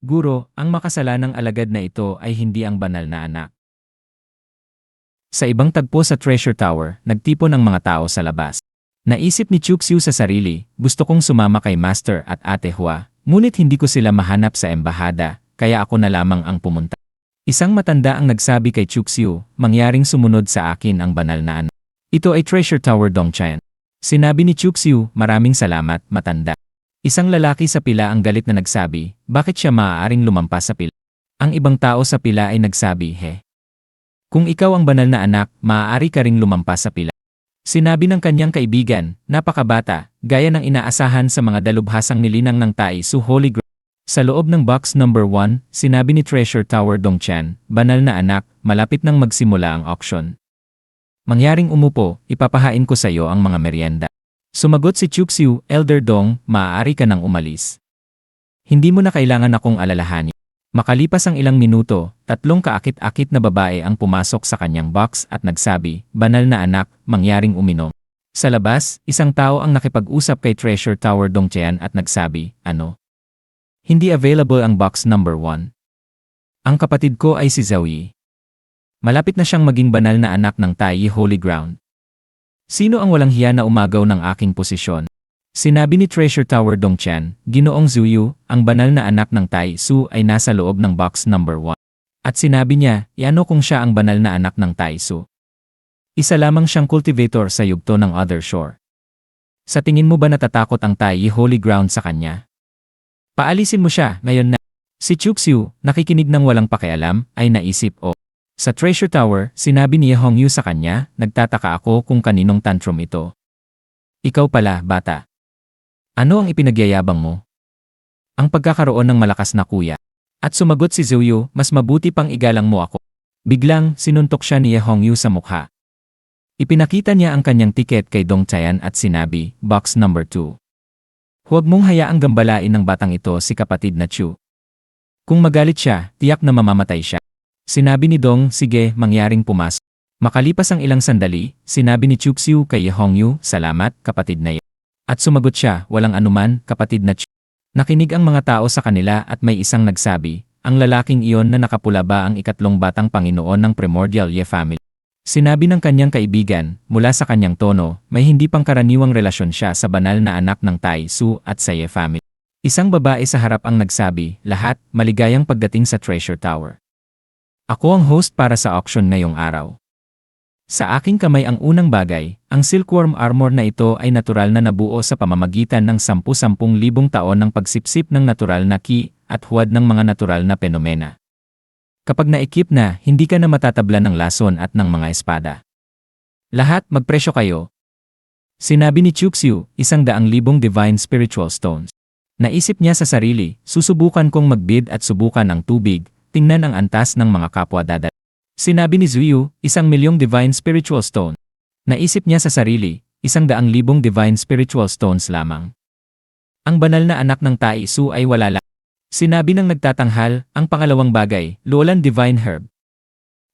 Guro, ang makasalanang alagad na ito ay hindi ang banal na anak. Sa ibang tagpo sa Treasure Tower, nagtipon ang mga tao sa labas. Naisip ni Chuxiu sa sarili, gusto kong sumama kay Master at Ate Hua, ngunit hindi ko sila mahanap sa embahada, kaya ako na lamang ang pumunta. Isang matanda ang nagsabi kay Chuxiu, mangyaring sumunod sa akin ang banal na anak. Ito ay Treasure Tower Dongtian. Sinabi ni Chuxiu, maraming salamat, matanda. Isang lalaki sa pila ang galit na nagsabi, bakit siya maaaring lumampas sa pila? Ang ibang tao sa pila ay nagsabi, kung ikaw ang banal na anak, maaari ka ring lumampas sa pila. Sinabi ng kanyang kaibigan, napakabata, gaya ng inaasahan sa mga dalubhasang nilinang ng Tai Su Holy Grail. Sa loob ng box number 1, sinabi ni Treasure Tower Dongtian, banal na anak, malapit nang magsimula ang auction. Mangyaring umupo, ipapahain ko sa iyo ang mga merienda. Sumagot si Chuxiu, Elder Dong, maaari ka nang umalis. Hindi mo na kailangan akong alalahanin. Makalipas ang ilang minuto, 3 kaakit-akit na babae ang pumasok sa kanyang box at nagsabi, banal na anak, mangyaring uminom. Sa labas, isang tao ang nakipag-usap kay Treasure Tower Dongtian at nagsabi, ano? Hindi available ang box number 1. Ang kapatid ko ay si Zhao. Malapit na siyang maging banal na anak ng Tai Holy Ground. Sino ang walang hiya na umagaw ng aking posisyon? Sinabi ni Treasure Tower Dongtian, Ginoong Zuyu, ang banal na anak ng Tai Su ay nasa loob ng box number 1. At sinabi niya, iano kung siya ang banal na anak ng Tai Su? Isa lamang siyang cultivator sa yugto ng Other Shore. Sa tingin mo ba natatakot ang Tai Holy Ground sa kanya? Paalisin mo siya, ngayon na. Si Chuxiu, nakikinig ng walang pakialam, ay naisip Sa Treasure Tower, sinabi ni Hongyu sa kanya, nagtataka ako kung kaninong tantrum ito. Ikaw pala, bata. Ano ang ipinagyayabang mo? Ang pagkakaroon ng malakas na kuya. At sumagot si Zuyu, mas mabuti pang igalang mo ako. Biglang, sinuntok siya ni Hongyu sa mukha. Ipinakita niya ang kanyang tiket kay Dongtian at sinabi, box number 2. Huwag mong hayaang gambalain ng batang ito si kapatid na Chu. Kung magalit siya, tiyak na mamamatay siya. Sinabi ni Dong, sige, mangyaring pumasok. Makalipas ang ilang sandali, sinabi ni Chuxiu kay Hongyu, salamat, kapatid na yan. At sumagot siya, walang anuman, kapatid na Chu. Nakinig ang mga tao sa kanila at may isang nagsabi, ang lalaking iyon na nakapula ba ang ikatlong batang Panginoon ng Primordial Ye family? Sinabi ng kanyang kaibigan, mula sa kanyang tono, may hindi pangkaraniwang relasyon siya sa banal na anak ng Tai Su at sa Ye family. Isang babae sa harap ang nagsabi, lahat, maligayang pagdating sa Treasure Tower. Ako ang host para sa auction ngayong araw. Sa aking kamay ang unang bagay, ang silkworm armor na ito ay natural na nabuo sa pamamagitan ng 10,000 taon ng pagsipsip ng natural na ki at huwad ng mga natural na penomena. Kapag naikip na, hindi ka na matatablan ng lason at ng mga espada. Lahat, magpresyo kayo. Sinabi ni Chuxiu, 100,000 divine spiritual stones. Naisip niya sa sarili, susubukan kong magbid at subukan ang tubig, tingnan ang antas ng mga kapwa dadal. Sinabi ni Zuyu, 1,000,000 divine spiritual stone. Naisip niya sa sarili, 100,000 divine spiritual stones lamang. Ang banal na anak ng Tai Su ay wala lang. Sinabi ng nagtatanghal, ang pangalawang bagay, Lolan Divine Herb.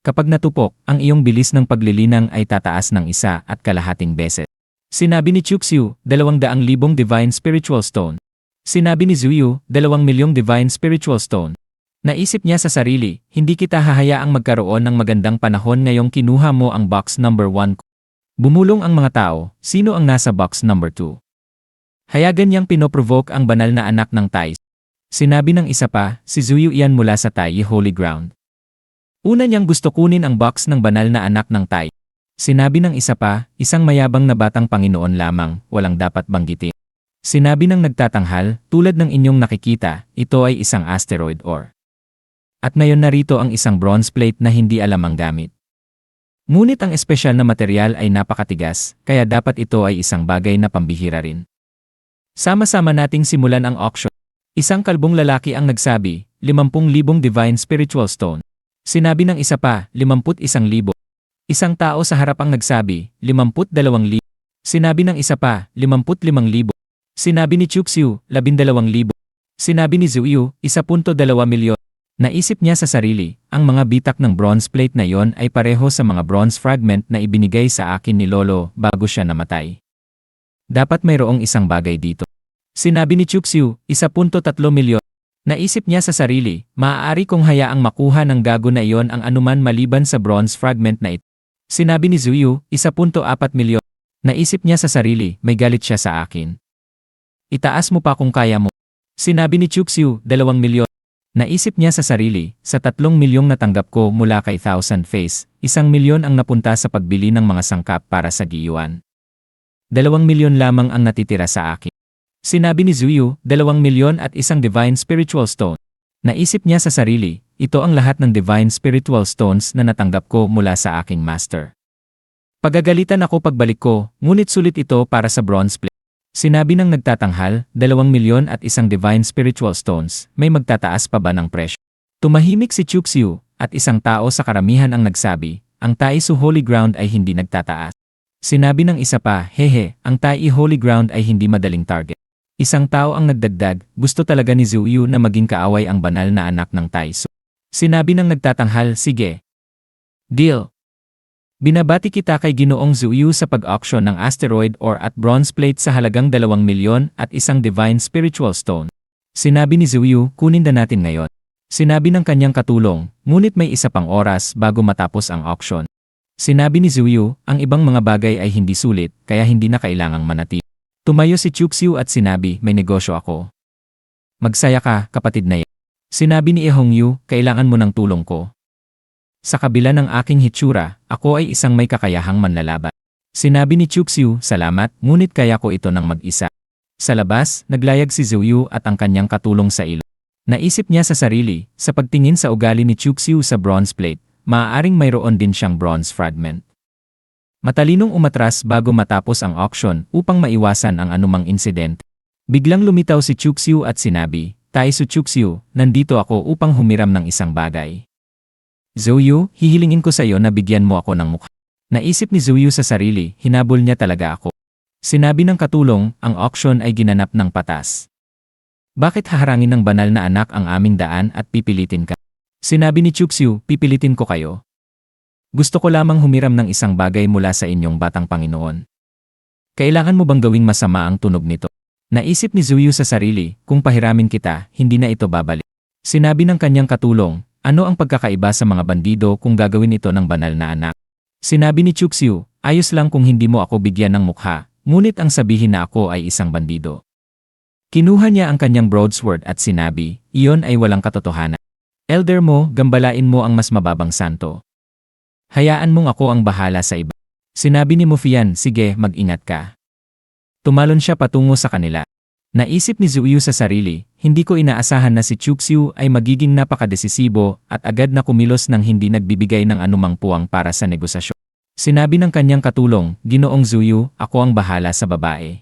Kapag natupok, ang iyong bilis ng paglilinang ay tataas ng 1.5 beses. Sinabi ni Chuxiu, 200,000 divine spiritual stone. Sinabi ni Zuyu, 2,000,000 divine spiritual stone. Naisip niya sa sarili, hindi kita hahayaang magkaroon ng magandang panahon ngayong kinuha mo ang box number 1. Bumulong ang mga tao, sino ang nasa box number 2? Hayagan niyang pinoprovoke ang banal na anak ng Tai. Sinabi ng isa pa, si Zuyu iyan mula sa Tai Holy Ground. Una niyang gusto kunin ang box ng banal na anak ng Tai. Sinabi ng isa pa, isang mayabang na batang Panginoon lamang, walang dapat banggitin. Sinabi ng nagtatanghal, tulad ng inyong nakikita, ito ay isang asteroid ore. At ngayon narito ang isang bronze plate na hindi alam ang gamit. Ngunit ang espesyal na material ay napakatigas, kaya dapat ito ay isang bagay na pambihira rin. Sama-sama nating simulan ang auction. Isang kalbong lalaki ang nagsabi, 50,000 divine spiritual stone. Sinabi ng isa pa, 51,000. Isang tao sa harap ang nagsabi, 52,000. Sinabi ng isa pa, 55,000. Sinabi ni Chuxiu, 12,000. Sinabi ni Zuyu, 1.2 milyon. Naisip niya sa sarili, ang mga bitak ng bronze plate na yon ay pareho sa mga bronze fragment na ibinigay sa akin ni Lolo bago siya namatay. Dapat mayroong isang bagay dito. Sinabi ni Chuxiu, 1.3 milyon. Naisip niya sa sarili, maaari kong hayaang makuha ng gago na iyon ang anuman maliban sa bronze fragment na ito. Sinabi ni Zuyu, 1.4 milyon. Naisip niya sa sarili, may galit siya sa akin. Itaas mo pa kung kaya mo. Sinabi ni Chuxiu, 2 milyon. Naisip niya sa sarili, sa 3 milyong natanggap ko mula kay Thousand Face, 1 milyon ang napunta sa pagbili ng mga sangkap para sa giyuan. 2 milyon lamang ang natitira sa akin. Sinabi ni Zuyu, 2 milyon at isang Divine Spiritual Stone. Naisip niya sa sarili, ito ang lahat ng Divine Spiritual Stones na natanggap ko mula sa aking master. Pagagalitan ako pagbalik ko, ngunit sulit ito para sa bronze plate. Sinabi ng nagtatanghal, 2 milyon at isang Divine Spiritual Stones, may magtataas pa ba ng presyo? Tumahimik si Chuxiu, at isang tao sa karamihan ang nagsabi, ang Taisu Holy Ground ay hindi nagtataas. Sinabi ng isa pa, hehe, ang Tai Holy Ground ay hindi madaling target. Isang tao ang nagdagdag, gusto talaga ni Zuyu na maging kaaway ang banal na anak ng Taisu. Sinabi ng nagtatanghal, sige. Deal. Binabati kita kay Ginoong Zuyu sa pag-auction ng asteroid or at bronze plate sa halagang 2 milyon at isang Divine Spiritual Stone. Sinabi ni Zuyu, kunin na natin ngayon. Sinabi ng kanyang katulong, ngunit may isa pang oras bago matapos ang auction. Sinabi ni Zuyu, ang ibang mga bagay ay hindi sulit, kaya hindi na kailangang manatili. Tumayo si Chuxiu at sinabi, may negosyo ako. Magsaya ka, kapatid na yan. Sinabi ni Hongyu, kailangan mo ng tulong ko. Sa kabila ng aking hitsura, ako ay isang may kakayahang manlalaban. Sinabi ni Chuxiu, salamat, ngunit kaya ko ito ng mag-isa. Sa labas, naglayag si Zuyu at ang kanyang katulong sa ilog. Naisip niya sa sarili, sa pagtingin sa ugali ni Chuxiu sa bronze plate, maaaring mayroon din siyang bronze fragment. Matalinong umatras bago matapos ang auction upang maiwasan ang anumang insidente. Biglang lumitaw si Chuxiu at sinabi, Taisu Chuxiu, nandito ako upang humiram ng isang bagay. Zuyu, hihilingin ko sa iyo na bigyan mo ako ng mukha. Naisip ni Zuyu sa sarili, hinabol niya talaga ako. Sinabi ng katulong, ang auction ay ginanap ng patas. Bakit haharangin ng banal na anak ang aming daan at pipilitin ka? Sinabi ni Chuxiu, pipilitin ko kayo. Gusto ko lamang humiram ng isang bagay mula sa inyong batang Panginoon. Kailangan mo bang gawing masama ang tunog nito? Naisip ni Zuyu sa sarili, kung pahiramin kita, hindi na ito babalik. Sinabi ng kanyang katulong, ano ang pagkakaiba sa mga bandido kung gagawin ito ng banal na anak? Sinabi ni Chuxiu, ayos lang kung hindi mo ako bigyan ng mukha, ngunit ang sabihin na ako ay isang bandido. Kinuha niya ang kanyang broadsword at sinabi, iyon ay walang katotohanan. Elder mo, gambalain mo ang mas mababang santo. Hayaan mong ako ang bahala sa iba. Sinabi ni Mufian, sige, mag-ingat ka. Tumalon siya patungo sa kanila. Naisip ni Zuyu sa sarili, hindi ko inaasahan na si Chuxiu ay magiging napakadesisibo at agad na kumilos nang hindi nagbibigay ng anumang puwang para sa negosasyon. Sinabi ng kanyang katulong, Ginoong Zuyu, ako ang bahala sa babae.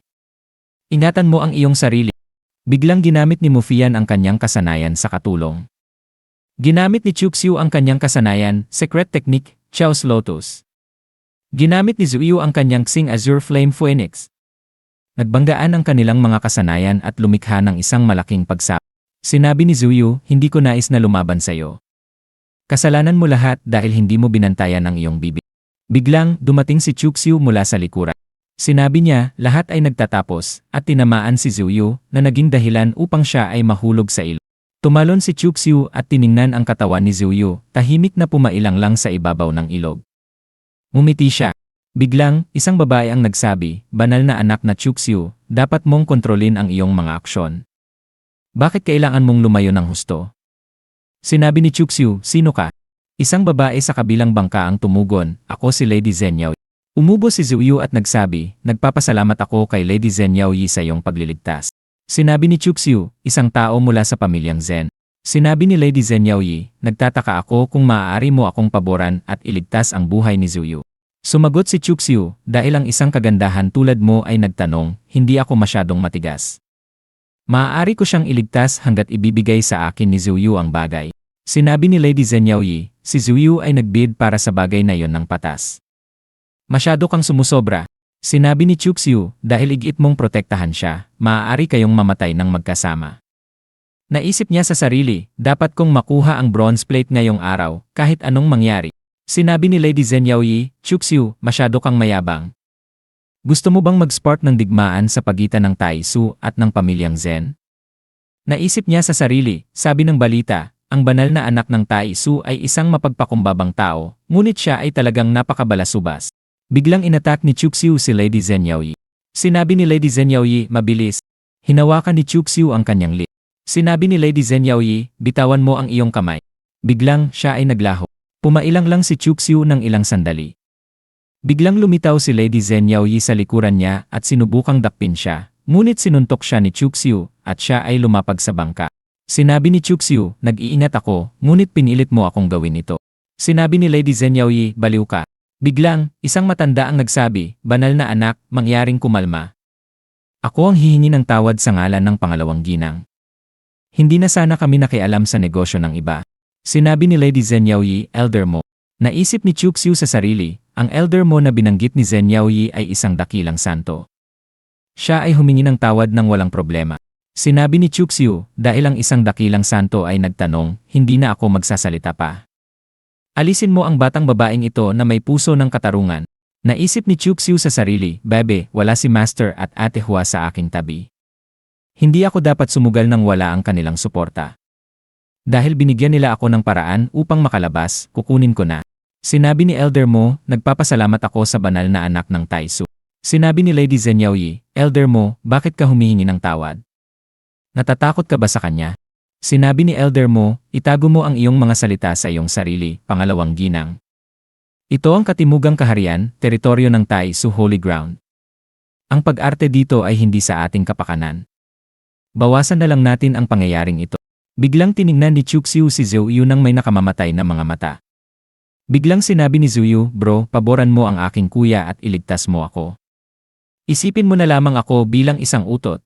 Ingatan mo ang iyong sarili. Biglang ginamit ni Mufian ang kanyang kasanayan sa katulong. Ginamit ni Chuxiu ang kanyang kasanayan, secret technique, Chaos Lotus. Ginamit ni Zuyu ang kanyang Xing Azure Flame Phoenix. Nagbanggaan ang kanilang mga kasanayan at lumikha ng isang malaking pagsabog. Sinabi ni Zuyu, hindi ko nais na lumaban sa iyo. Kasalanan mo lahat dahil hindi mo binantayan ang iyong bibig. Biglang, dumating si Chuxiu mula sa likuran. Sinabi niya, lahat ay nagtatapos, at tinamaan si Zuyu na naging dahilan upang siya ay mahulog sa ilog. Tumalon si Chuxiu at tiningnan ang katawan ni Zuyu, tahimik na pumailang lang sa ibabaw ng ilog. Ngumiti siya. Biglang, isang babae ang nagsabi, banal na anak na Chuxiu, dapat mong kontrolin ang iyong mga aksyon. Bakit kailangan mong lumayo ng husto? Sinabi ni Chuxiu, sino ka? Isang babae sa kabilang bangka ang tumugon, ako si Lady Zhen Yaoyi. Umubo si Zuyu at nagsabi, nagpapasalamat ako kay Lady Zhen Yaoyi sa iyong pagliligtas. Sinabi ni Chuxiu, isang tao mula sa pamilyang Zen. Sinabi ni Lady Zhen Yaoyi, nagtataka ako kung maaari mo akong paboran at iligtas ang buhay ni Zuyu. Sumagot si Chuxiu, dahil ang isang kagandahan tulad mo ay nagtanong, hindi ako masyadong matigas. Maaari ko siyang iligtas hanggat ibibigay sa akin ni Zuyu ang bagay. Sinabi ni Lady Zhen Yaoyi, si Zuyu ay nagbid para sa bagay na yon ng patas. Masyado kang sumusobra. Sinabi ni Chuxiu, dahil igit mong protektahan siya, maaari kayong mamatay ng magkasama. Naisip niya sa sarili, dapat kong makuha ang bronze plate ngayong araw, kahit anong mangyari. Sinabi ni Lady Zhen Yaoyi, Chuxiu, masyado kang mayabang. Gusto mo bang mag-spark ng digmaan sa pagitan ng Taisu at ng pamilyang Zen? Naisip niya sa sarili, sabi ng balita, ang banal na anak ng Tai Su ay isang mapagpakumbabang tao, ngunit siya ay talagang napakabalasubas. Biglang inatak ni Chuxiu si Lady Zhen Yaoyi. Sinabi ni Lady Zhen Yaoyi, mabilis. Hinawakan ni Chuxiu ang kanyang lip. Sinabi ni Lady Zhen Yaoyi, bitawan mo ang iyong kamay. Biglang, siya ay naglaho. Pumailang lang si Chuxiu ng ilang sandali. Biglang lumitaw si Lady Zhen Yaoyi sa likuran niya at sinubukang dakpin siya, ngunit sinuntok siya ni Chuxiu at siya ay lumapag sa bangka. Sinabi ni Chuxiu, nag-iingat ako, ngunit pinilit mo akong gawin ito. Sinabi ni Lady Zhen Yaoyi, baliw ka. Biglang, isang matanda ang nagsabi, banal na anak, mangyaring kumalma. Ako ang hihingi ng tawad sa ngalan ng pangalawang ginang. Hindi na sana kami nakialam sa negosyo ng iba. Sinabi ni Lady Zhen Yaoyi, elder mo. Naisip ni Chuxiu sa sarili, ang elder mo na binanggit ni Zhen Yaoyi ay isang dakilang santo. Siya ay humingi ng tawad ng walang problema. Sinabi ni Chuxiu, dahil ang isang dakilang santo ay nagtanong, hindi na ako magsasalita pa. Alisin mo ang batang babaeng ito na may puso ng katarungan. Naisip ni Chuxiu sa sarili, bebe, wala si Master at Ate Hua sa aking tabi. Hindi ako dapat sumugal nang wala ang kanilang suporta. Dahil binigyan nila ako ng paraan upang makalabas, kukunin ko na. Sinabi ni elder mo, nagpapasalamat ako sa banal na anak ng Tai Su. Sinabi ni Lady Zhen Yaoyi, elder mo, bakit ka humihingi ng tawad? Natatakot ka ba sa kanya? Sinabi ni elder mo, itago mo ang iyong mga salita sa iyong sarili, pangalawang ginang. Ito ang katimugang kaharian, teritoryo ng Tai Su Holy Ground. Ang pag-arte dito ay hindi sa ating kapakanan. Bawasan na lang natin ang pangyayaring ito. Biglang tiningnan ni Chuxiu si Zhuyu nang may nakamamatay na mga mata. Biglang sinabi ni Zhuyu, bro, paboran mo ang aking kuya at iligtas mo ako. Isipin mo na lamang ako bilang isang utot.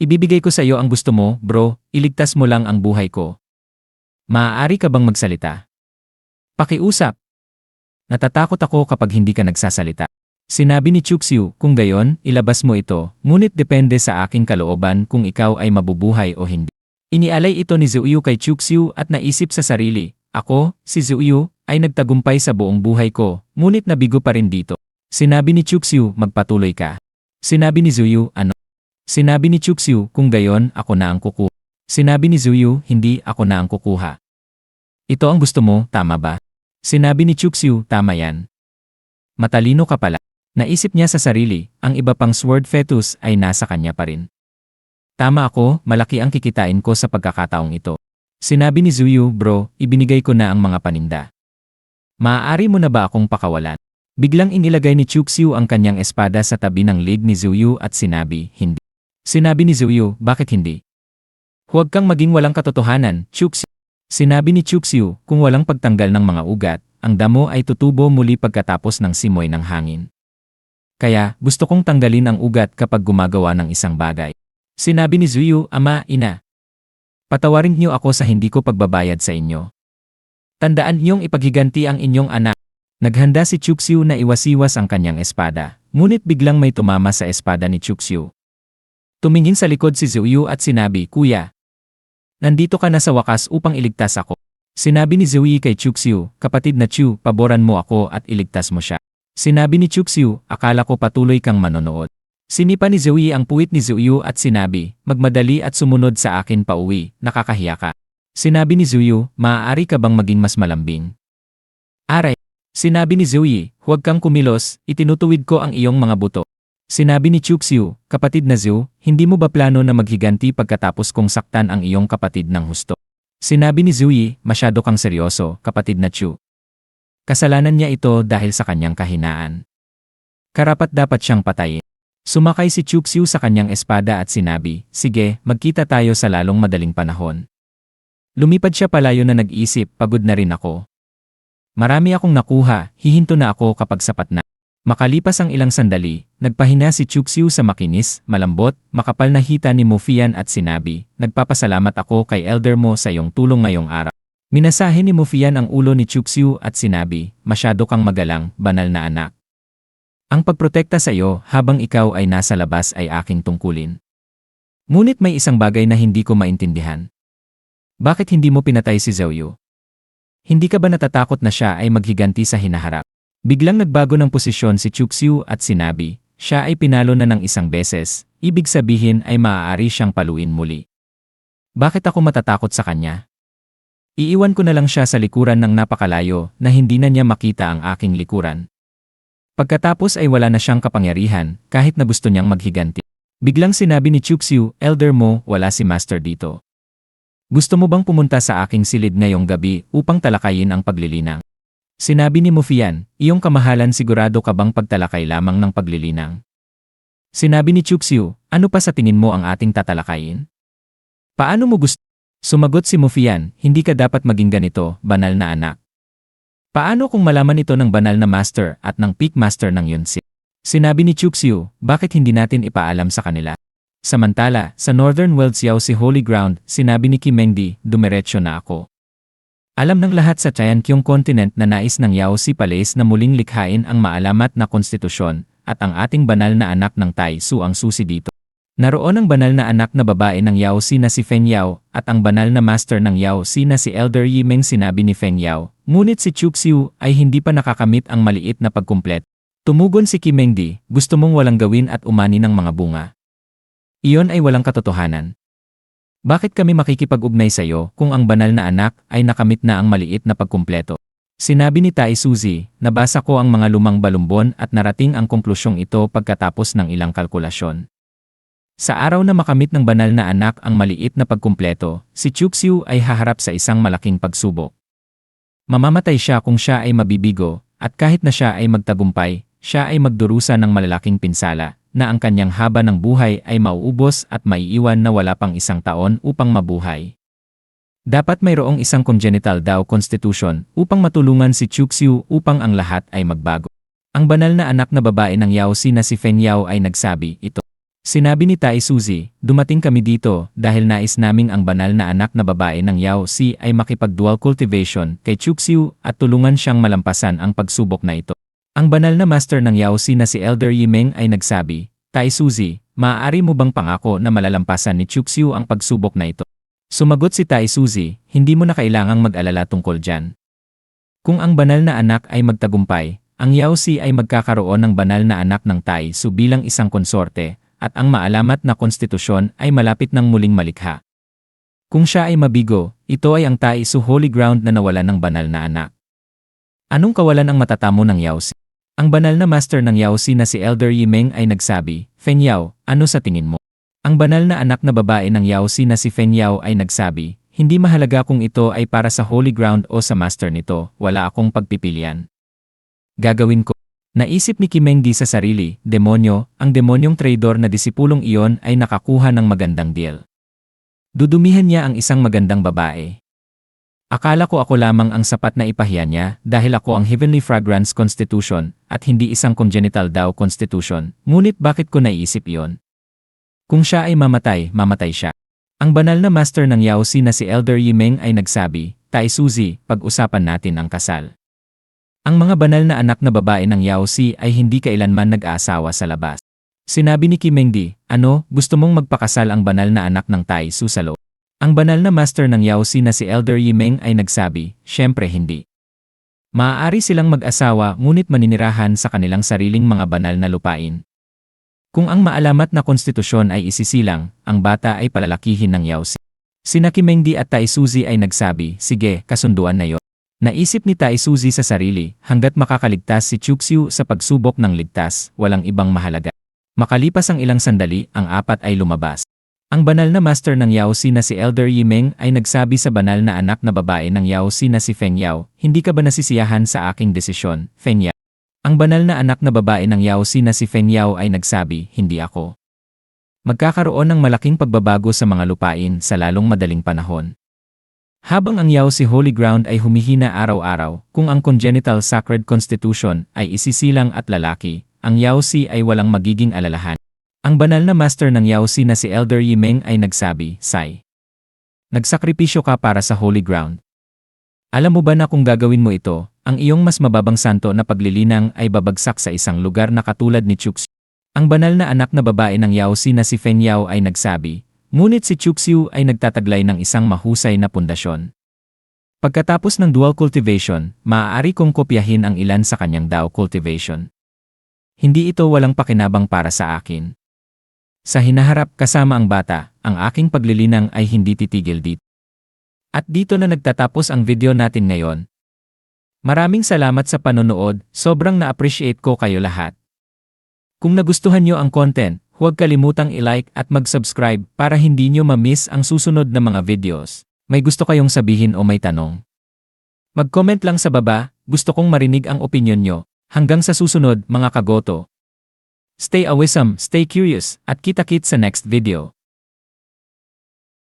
Ibibigay ko sa iyo ang gusto mo, bro, iligtas mo lang ang buhay ko. Maaari ka bang magsalita? Pakiusap. Natatakot ako kapag hindi ka nagsasalita. Sinabi ni Chuxiu, kung gayon, ilabas mo ito, ngunit depende sa aking kalooban kung ikaw ay mabubuhay o hindi. Inialay ito ni Zhuyu kay Chuxiu at naisip sa sarili, ako, si Zhuyu, ay nagtagumpay sa buong buhay ko, ngunit nabigo pa rin dito. Sinabi ni Chuxiu, magpatuloy ka. Sinabi ni Zhuyu, ano? Sinabi ni Chuxiu, kung gayon, ako na ang kukuha. Sinabi ni Zhuyu, hindi, ako na ang kukuha. Ito ang gusto mo, tama ba? Sinabi ni Chuxiu, tama yan. Matalino ka pala. Naisip niya sa sarili, ang iba pang sword fetus ay nasa kanya pa rin. Tama ako, malaki ang kikitain ko sa pagkakataong ito. Sinabi ni Zhuyu, bro, ibinigay ko na ang mga paninda. Maaari mo na ba akong pakawalan? Biglang inilagay ni Chuxiu ang kanyang espada sa tabi ng lid ni Zhuyu at sinabi, hindi. Sinabi ni Zhuyu, bakit hindi? Huwag kang maging walang katotohanan, Chuxiu. Sinabi ni Chuxiu, kung walang pagtanggal ng mga ugat, ang damo ay tutubo muli pagkatapos ng simoy ng hangin. Kaya, gusto kong tanggalin ang ugat kapag gumagawa ng isang bagay. Sinabi ni Zhuyu, ama, ina. Patawarin niyo ako sa hindi ko pagbabayad sa inyo. Tandaan niyong ipaghiganti ang inyong anak. Naghanda si Chuxiu na iwasiwas ang kanyang espada, ngunit biglang may tumama sa espada ni Chuxiu. Tumingin sa likod si Zhuyu at sinabi, kuya. Nandito ka na sa wakas upang iligtas ako. Sinabi ni Zhuyu kay Chuxiu, kapatid na Chu, paboran mo ako at iligtas mo siya. Sinabi ni Chuxiu, akala ko patuloy kang manonood. Sinipa ni Zhuyu ang puwit ni Zhuyu at sinabi, magmadali at sumunod sa akin pauwi, nakakahiya ka. Sinabi ni Zhuyu, maaari ka bang maging mas malambing? Aray. Sinabi ni Zhuyu, huwag kang kumilos, itinutuwid ko ang iyong mga buto. Sinabi ni Chuxiu, kapatid na Zhu, hindi mo ba plano na maghiganti pagkatapos kong saktan ang iyong kapatid ng husto? Sinabi ni Zhuyu, masyado kang seryoso, kapatid na Chu. Kasalanan niya ito dahil sa kanyang kahinaan. Karapat dapat siyang patayin. Sumakay si Chuxiu sa kanyang espada at sinabi, sige, magkita tayo sa lalong madaling panahon. Lumipad siya palayo na nag-isip, pagod na rin ako. Marami akong nakuha, hihinto na ako kapag sapat na. Makalipas ang ilang sandali, nagpahina si Chuxiu sa makinis, malambot, makapal na hita ni Mufian at sinabi, nagpapasalamat ako kay elder mo sa iyong tulong ngayong araw. Minasahe ni Mufian ang ulo ni Chuxiu at sinabi, masyado kang magalang, banal na anak. Ang pagprotekta sa iyo habang ikaw ay nasa labas ay aking tungkulin. Ngunit may isang bagay na hindi ko maintindihan. Bakit hindi mo pinatay si Zhuyu? Hindi ka ba natatakot na siya ay maghiganti sa hinaharap? Biglang nagbago ng posisyon si Chuxiu at sinabi, siya ay pinalo na ng isang beses, ibig sabihin ay maaari siyang paluin muli. Bakit ako matatakot sa kanya? Iiwan ko na lang siya sa likuran ng napakalayo na hindi na niya makita ang aking likuran. Pagkatapos ay wala na siyang kapangyarihan kahit na gusto niyang maghiganti. Biglang sinabi ni Chuxiu, "Elder mo, wala si Master dito. Gusto mo bang pumunta sa aking silid ngayong gabi upang talakayin ang paglilinang?" Sinabi ni Mufian, "Iyong kamahalan, sigurado ka bang pagtalakay lamang ng paglilinang?" Sinabi ni Chuxiu, "Ano pa sa tingin mo ang ating tatalakayin? Paano mo gusto?" Sumagot si Mufian, "Hindi ka dapat maging ganito, banal na anak. Paano kung malaman ito ng banal na master at ng peak master ng Yunsi?" Sinabi ni Chuxiu, "Bakit hindi natin ipaalam sa kanila?" Samantala, sa Northern Worlds Yaosi Holy Ground, sinabi ni Kimengdi, "Dumiretso na ako. Alam ng lahat sa Tianqiong Continent na nais ng Yaosi Palace na muling likhain ang maalamat na konstitusyon at ang ating banal na anak ng Tai Su ang susi dito. Naroon ang banal na anak na babae ng Yaosi na si Feng Yao at ang banal na master ng Yaosi na si Elder Yimeng," sinabi ni Feng Yao. Ngunit si Chuxiu ay hindi pa nakakamit ang maliit na pagkumplet. Tumugon si Kimengdi, "Gusto mong walang gawin at umani ng mga bunga. Iyon ay walang katotohanan. Bakit kami makikipag-ugnay sa iyo kung ang banal na anak ay nakamit na ang maliit na pagkumpleto?" Sinabi ni Tai Suzy, "Nabasa ko ang mga lumang balumbon at narating ang konklusyong ito pagkatapos ng ilang kalkulasyon. Sa araw na makamit ng banal na anak ang maliit na pagkumpleto, si Chuxiu ay haharap sa isang malaking pagsubok. Mamamatay siya kung siya ay mabibigo, at kahit na siya ay magtagumpay, siya ay magdurusa ng malalaking pinsala, na ang kanyang haba ng buhay ay mauubos at maiiwan na wala pang 1 taon upang mabuhay. Dapat mayroong isang congenital daw constitution upang matulungan si Chuxiu upang ang lahat ay magbago." Ang banal na anak na babae ng Yaosi na si Feng Yao ay nagsabi, "Ito." Sinabi ni Tai Suzy, "Dumating kami dito dahil nais naming ang banal na anak na babae ng Yaosi ay makipag-dual cultivation kay Chuxiu at tulungan siyang malampasan ang pagsubok na ito." Ang banal na master ng Yaosi na si Elder Yimeng ay nagsabi, "Tai Suzy, maaari mo bang pangako na malalampasan ni Chuxiu ang pagsubok na ito?" Sumagot si Tai Suzy, "Hindi mo na kailangang mag-alala tungkol dyan. Kung ang banal na anak ay magtagumpay, ang Yaosi ay magkakaroon ng banal na anak ng Tai Su bilang isang konsorte, at ang maalamat na konstitusyon ay malapit ng muling malikha. Kung siya ay mabigo, ito ay ang Tai Su Holy Ground na nawalan ng banal na anak. Anong kawalan ang matatamo ng Yaosi?" Ang banal na master ng Yaosi na si Elder Yimeng ay nagsabi, "Feng Yao, ano sa tingin mo?" Ang banal na anak na babae ng Yaosi na si Feng Yao ay nagsabi, "Hindi mahalaga kung ito ay para sa Holy Ground o sa master nito, wala akong pagpipilian. Gagawin ko." Naisip ni Kimengdi sa sarili, "Demonyo, ang demonyong traidor na disipulong iyon ay nakakuha ng magandang deal. Dudumihan niya ang isang magandang babae. Akala ko ako lamang ang sapat na ipahiya niya dahil ako ang Heavenly Fragrance Constitution at hindi isang congenital daw constitution, ngunit bakit ko naiisip iyon? Kung siya ay mamatay, mamatay siya." Ang banal na master ng Yaosi na si Elder Yimeng ay nagsabi, "Tai Suzy, pag-usapan natin ang kasal." Ang mga banal na anak na babae ng Yaosi ay hindi kailanman nag-aasawa sa labas. Sinabi ni Kimengdi, "Ano, gusto mong magpakasal ang banal na anak ng Tai Su sa loob?" Ang banal na master ng Yaosi na si Elder Yimeng ay nagsabi, "Siyempre hindi. Maaari silang mag-asawa ngunit maninirahan sa kanilang sariling mga banal na lupain. Kung ang maalamat na konstitusyon ay isisilang, ang bata ay palalakihin ng Yaosi." Sina Kimengdi at Tai Suzy ay nagsabi, "Sige, kasunduan na yon." Naisip ni Tai Suzy sa sarili, hanggat makakaligtas si Chuxiu sa pagsubok ng ligtas, walang ibang mahalaga. Makalipas ang ilang sandali, ang apat ay lumabas. Ang banal na master ng Yaosi na si Elder Yimeng ay nagsabi sa banal na anak na babae ng Yaosi na si Feng Yao, "Hindi ka ba nasisiyahan sa aking desisyon, Feng Yao?" Ang banal na anak na babae ng Yaosi na si Feng Yao ay nagsabi, "Hindi ako. Magkakaroon ng malaking pagbabago sa mga lupain sa lalong madaling panahon." Habang ang Yaosi Holy Ground ay humihina araw-araw, kung ang congenital sacred constitution ay isisilang at lalaki, ang Yaosi ay walang magiging alalahan. Ang banal na master ng Yaosi na si Elder Yimeng ay nagsabi, "Sai, nagsakripisyo ka para sa Holy Ground. Alam mo ba na kung gagawin mo ito, ang iyong mas mababang santo na paglilinang ay babagsak sa isang lugar na katulad ni Chuxiu?" Ang banal na anak na babae ng Yaosi na si Feng Yao ay nagsabi, ngunit si Chuxiu ay nagtataglay ng isang mahusay na pundasyon. Pagkatapos ng dual cultivation, maaari kong kopyahin ang ilan sa kanyang Dao cultivation. Hindi ito walang pakinabang para sa akin. Sa hinaharap kasama ang bata, ang aking paglilinang ay hindi titigil dito. At dito na nagtatapos ang video natin ngayon. Maraming salamat sa panonood, sobrang na-appreciate ko kayo lahat. Kung nagustuhan nyo ang content, huwag kalimutang i-like at mag-subscribe para hindi nyo ma-miss ang susunod na mga videos. May gusto kayong sabihin o may tanong? Mag-comment lang sa baba, gusto kong marinig ang opinyon nyo. Hanggang sa susunod mga kagoto. Stay awesome, stay curious, at kita-kits sa next video.